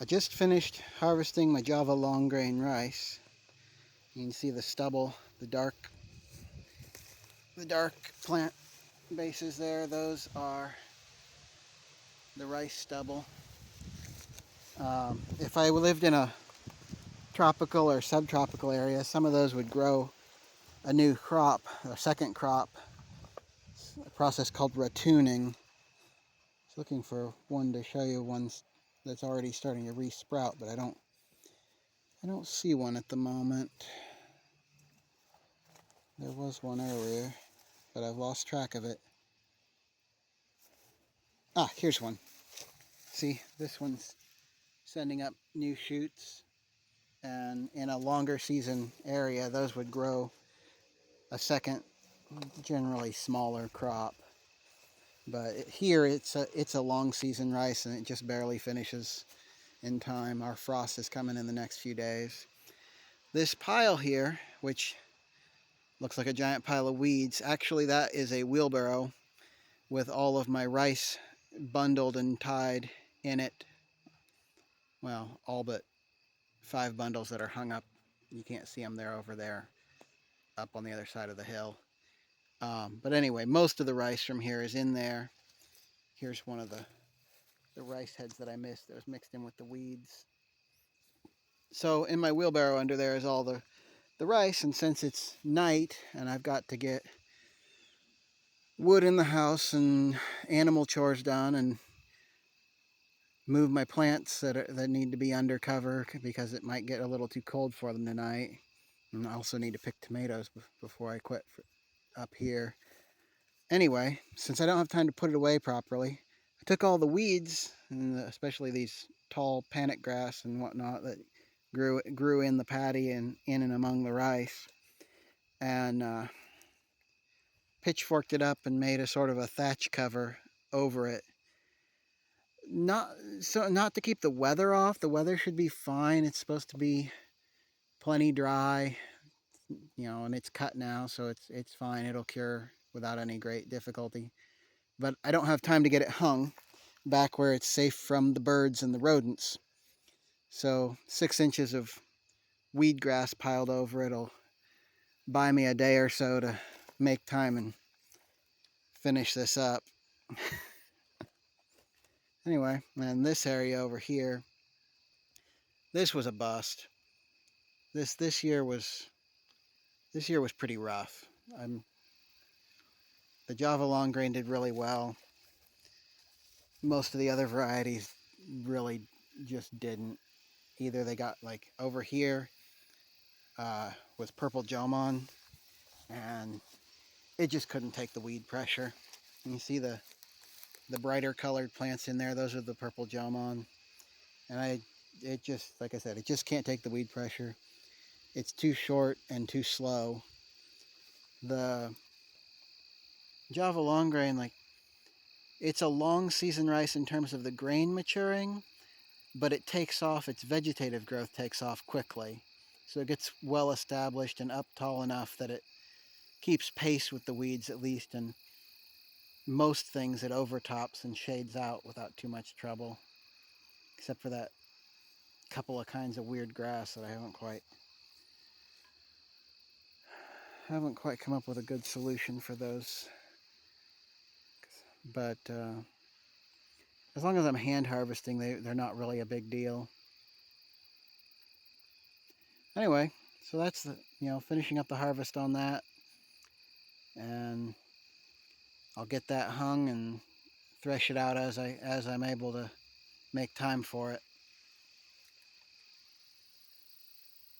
I just finished harvesting my Java long grain rice. You can see the stubble, the dark plant bases there. Those are the rice stubble. If I lived in a tropical or subtropical area, some of those would grow a new crop, a second crop, a process called ratooning. I was looking for one to show you, one that's already starting to re-sprout, but I don't see one at the moment. There was one earlier, but I've lost track of it. Ah, here's one. See, this one's sending up new shoots, and in a longer season area, those would grow a second, generally smaller crop. But here it's a long season rice, and it just barely finishes in time. Our frost is coming in the next few days. This pile here, which looks like a giant pile of weeds, actually that is a wheelbarrow with all of my rice bundled and tied in it. Well, all but 5 bundles that are hung up. You can't see them, they're over there up on the other side of the hill. But anyway, most of the rice from here is in there. Here's one of the rice heads that I missed that was mixed in with the weeds. So in my wheelbarrow under there is all the rice, and since it's night and I've got to get wood in the house and animal chores done and move my plants that need to be under cover because it might get a little too cold for them tonight. And I also need to pick tomatoes before I quit up here. Anyway, since I don't have time to put it away properly, I took all the weeds, and especially these tall panic grass and whatnot that grew in the paddy and in and among the rice, and pitchforked it up and made a sort of a thatch cover over it. Not to keep the weather off. The weather should be fine. It's supposed to be plenty dry, and it's cut now, so it's fine. It'll cure without any great difficulty. But I don't have time to get it hung back where it's safe from the birds and the rodents. So 6 inches of weed grass piled over it'll buy me a day or so to make time and finish this up. Anyway, and this area over here, this was a bust. This year was pretty rough. The Java long grain did really well. Most of the other varieties really just didn't. Either they got, like over here with purple Jomon, and it just couldn't take the weed pressure. And you see the brighter colored plants in there, those are the purple Jomon. And it just, like I said, it just can't take the weed pressure. It's too short and too slow. The Java long grain, like, it's a long season rice in terms of the grain maturing, but it takes off, its vegetative growth takes off quickly. So it gets well established and up tall enough that it keeps pace with the weeds at least, and most things it overtops and shades out without too much trouble, except for that couple of kinds of weird grass that I haven't quite come up with a good solution for those. But as long as I'm hand harvesting, they're not really a big deal. Anyway, so that's finishing up the harvest on that, and I'll get that hung and thresh it out as I'm able to make time for it.